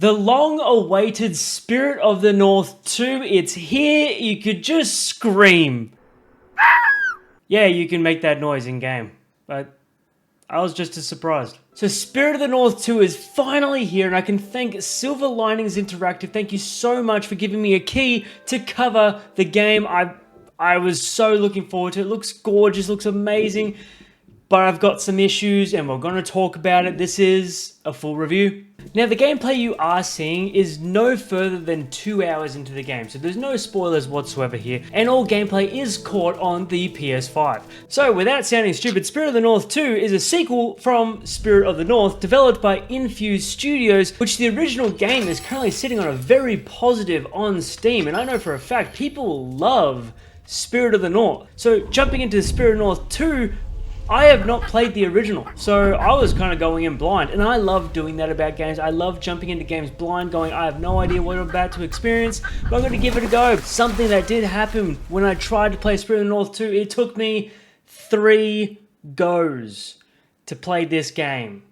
The long-awaited Spirit of the North 2, it's here. You could just scream. Yeah, you can make that noise in-game, but I was just as surprised. So Spirit of the North 2 is finally here, and I can thank Silver Linings Interactive. Thank you so much for giving me a key to cover the game. I was so looking forward to it. It looks gorgeous, looks amazing, but I've got some issues and we're going to talk about it. This is a full review. Now, the gameplay you are seeing is no further than 2 hours into the game, so there's no spoilers whatsoever here, and all gameplay is caught on the PS5. So, without sounding stupid, Spirit of the North 2 is a sequel from Spirit of the North, developed by Infuse Studios, which the original game is currently sitting on a very positive on Steam, and I know for a fact people love Spirit of the North. So, jumping into Spirit of the North 2, I have not played the original, so I was kind of going in blind, and I love doing that about games. I love jumping into games blind, going, I have no idea what I'm about to experience, but I'm going to give it a go. Something that did happen when I tried to play Spirit of the North 2, it took me 3 goes to play this game.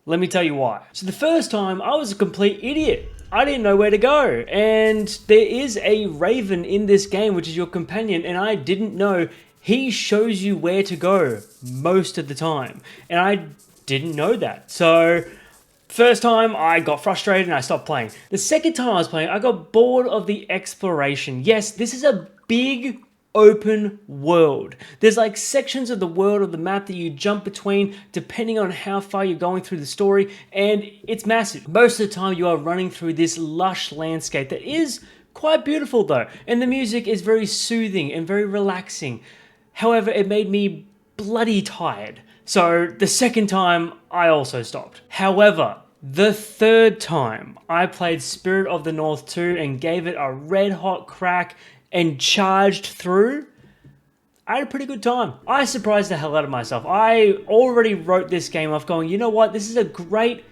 Let me tell you why. So the first time, I was a complete idiot. I didn't know where to go, and there is a raven in this game, which is your companion, and I didn't know he shows you where to go most of the time, and I didn't know that. So, first time I got frustrated and I stopped playing. The second time I was playing, I got bored of the exploration. Yes, this is a big open world. There's like sections of the world of the map that you jump between depending on how far you're going through the story, and it's massive. Most of the time you are running through this lush landscape that is quite beautiful though, and the music is very soothing and very relaxing. However, it made me bloody tired. So the second time, I also stopped. However, the third time, I played Spirit of the North 2 and gave it a red hot crack and charged through. I had a pretty good time. I surprised the hell out of myself. I already wrote this game off going, you know what, this is a great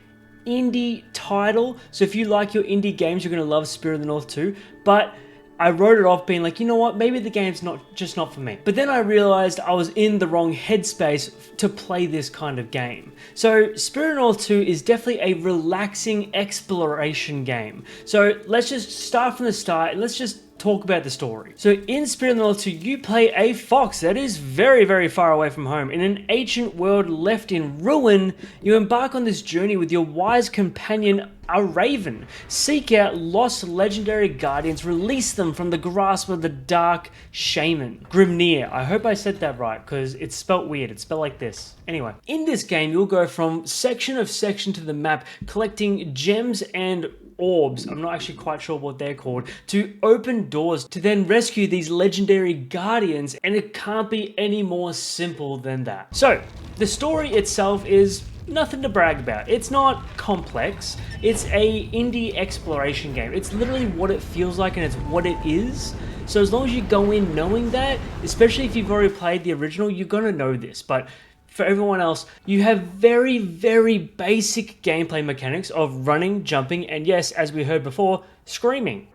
indie title. So if you like your indie games, you're going to love Spirit of the North 2. But I wrote it off being like, you know what, maybe the game's not for me. But then I realized I was in the wrong headspace to play this kind of game. So Spirit of the North 2 is definitely a relaxing exploration game. So let's just start from the start and let's just talk about the story. So in Spirit of the North 2, you play a fox that is very, very far away from home. In an ancient world left in ruin, you embark on this journey with your wise companion, a raven. Seek out lost legendary guardians, release them from the grasp of the dark shaman. Grimnir. I hope I said that right, because it's spelt weird. It's spelled like this. Anyway, in this game, you'll go from section of section to the map, collecting gems and orbs, I'm not actually quite sure what they're called, to open doors to then rescue these legendary guardians, and it can't be any more simple than that. So, the story itself is nothing to brag about. It's not complex. It's a indie exploration game. It's literally what it feels like and it's what it is. So as long as you go in knowing that, especially if you've already played the original, you're gonna know this, but for everyone else, you have very, very basic gameplay mechanics of running, jumping, and yes, as we heard before, screaming.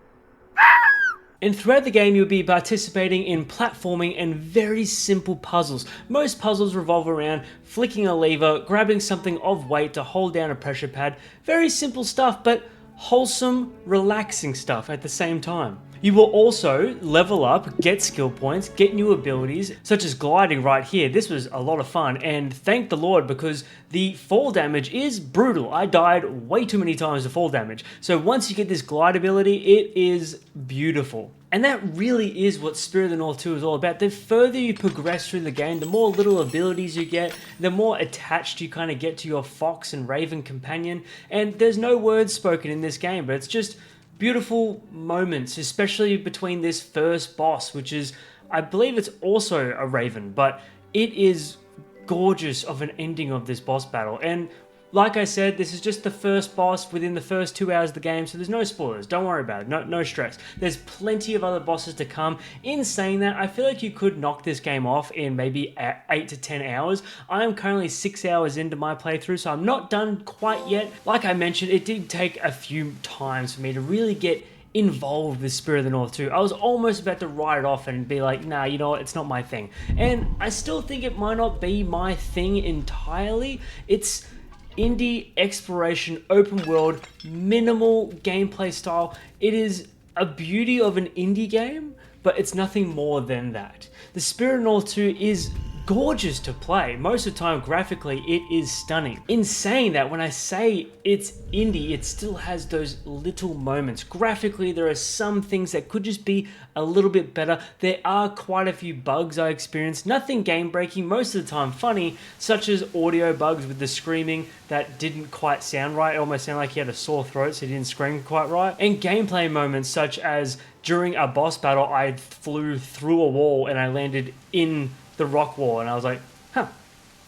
And throughout the game, you'll be participating in platforming and very simple puzzles. Most puzzles revolve around flicking a lever, grabbing something of weight to hold down a pressure pad. Very simple stuff, but wholesome, relaxing stuff at the same time. You will also level up, get skill points, get new abilities, such as gliding right here. This was a lot of fun, and thank the Lord, because the fall damage is brutal. I died way too many times to fall damage. So once you get this glide ability, it is beautiful. And that really is what Spirit of the North 2 is all about. The further you progress through the game, the more little abilities you get, the more attached you kind of get to your fox and raven companion. And there's no words spoken in this game, but it's just beautiful moments, especially between this first boss, which is, I believe it's also a raven, but it is gorgeous of an ending of this boss battle. And like I said, this is just the first boss within the first 2 hours of the game, so there's no spoilers. Don't worry about it. No stress. There's plenty of other bosses to come. In saying that, I feel like you could knock this game off in maybe 8 to 10 hours. I am currently 6 hours into my playthrough, so I'm not done quite yet. Like I mentioned, it did take a few times for me to really get involved with Spirit of the North 2. I was almost about to write it off and be like, nah, you know what, it's not my thing. And I still think it might not be my thing entirely. indie exploration, open world, minimal gameplay style. It is a beauty of an indie game, but it's nothing more than that. The Spirit of the North 2 is gorgeous to play. Most of the time, graphically, it is stunning. In saying that, when I say it's indie, it still has those little moments. Graphically, there are some things that could just be a little bit better. There are quite a few bugs I experienced. Nothing game-breaking, most of the time funny, such as audio bugs with the screaming that didn't quite sound right. It almost sounded like he had a sore throat, so he didn't scream quite right. And gameplay moments such as during a boss battle, I flew through a wall and I landed in the rock wall, and I was like, huh,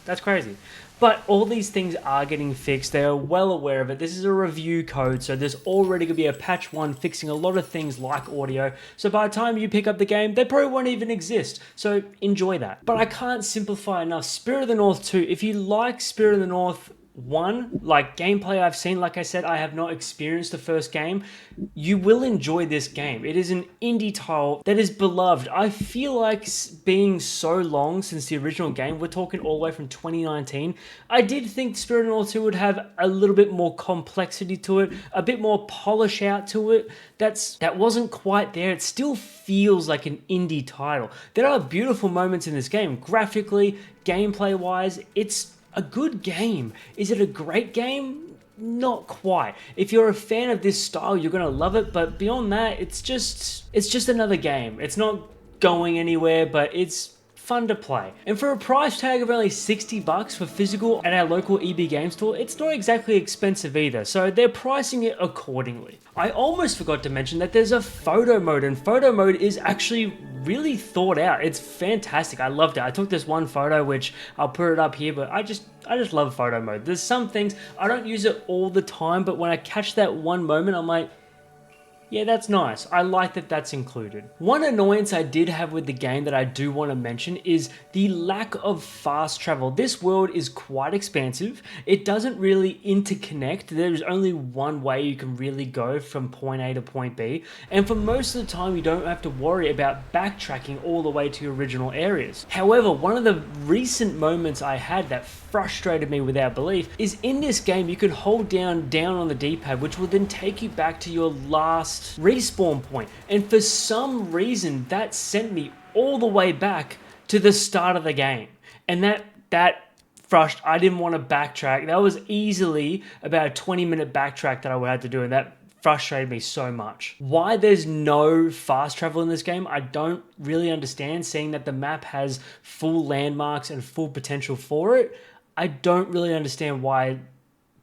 that's crazy. But all these things are getting fixed. They are well aware of it. This is a review code, so there's already going to be a patch 1 fixing a lot of things like audio. So by the time you pick up the game, they probably won't even exist. So enjoy that. But I can't simplify enough. Spirit of the North 2, if you like Spirit of the North 1, like gameplay I've seen, like I said, I have not experienced the first game, you will enjoy this game. It is an indie title that is beloved. I feel like being so long since the original game, we're talking all the way from 2019, I did think Spirit of the North 2 would have a little bit more complexity to it, a bit more polish out to it. That wasn't quite there. It still feels like an indie title. There are beautiful moments in this game. Graphically, gameplay-wise, it's a good game. Is it a great game? Not quite. If you're a fan of this style, you're gonna love it, but beyond that, it's just another game. It's not going anywhere, but it's fun to play. And for a price tag of only 60 bucks for physical at our local EB game store, it's not exactly expensive either, so they're pricing it accordingly. I almost forgot to mention that there's a photo mode, and photo mode is actually really thought out. It's fantastic. I loved it. I took this one photo, which I'll put it up here, but I just love photo mode. There's some things, I don't use it all the time, but when I catch that one moment, I'm like, yeah, that's nice. I like that that's included. One annoyance I did have with the game that I do want to mention is the lack of fast travel. This world is quite expansive. It doesn't really interconnect. There's only one way you can really go from point A to point B. And for most of the time, you don't have to worry about backtracking all the way to your original areas. However, one of the recent moments I had that frustrated me without belief is in this game, you can hold down on the D-pad, which will then take you back to your last respawn point. And for some reason, that sent me all the way back to the start of the game. And that frustrated. I didn't want to backtrack. That was easily about a 20-minute backtrack that I would have to do, and that frustrated me so much. Why there's no fast travel in this game, I don't really understand, seeing that the map has full landmarks and full potential for it. I don't really understand why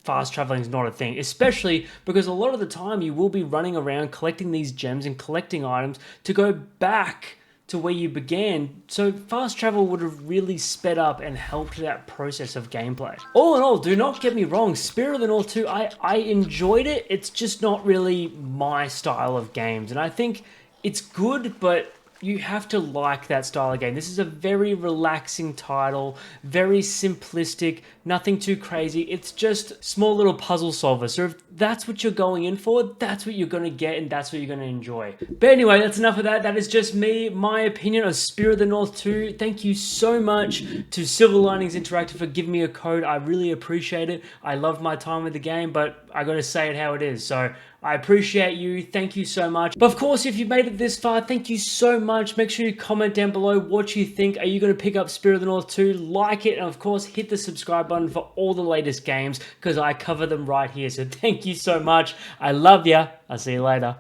fast traveling is not a thing, especially because a lot of the time you will be running around collecting these gems and collecting items to go back to where you began, so fast travel would have really sped up and helped that process of gameplay. All in all, do not get me wrong, Spirit of the North 2, I enjoyed it. It's just not really my style of games, and I think it's good, but you have to like that style of game. This is a very relaxing title, very simplistic, nothing too crazy. It's just small little puzzle solver. So if that's what you're going in for, that's what you're going to get, and that's what you're going to enjoy. But anyway, that's enough of that. That is just me, my opinion of Spirit of the North 2. Thank you so much to Silver Linings Interactive for giving me a code. I really appreciate it. I love my time with the game, but I got to say it how it is. So I appreciate you. Thank you so much. But of course, if you made it this far, thank you so much. Make sure you comment down below what you think. Are you going to pick up Spirit of the North 2? Like it, and of course, hit the subscribe button for all the latest games, because I cover them right here. So thank you so much. I love ya. I'll see you later.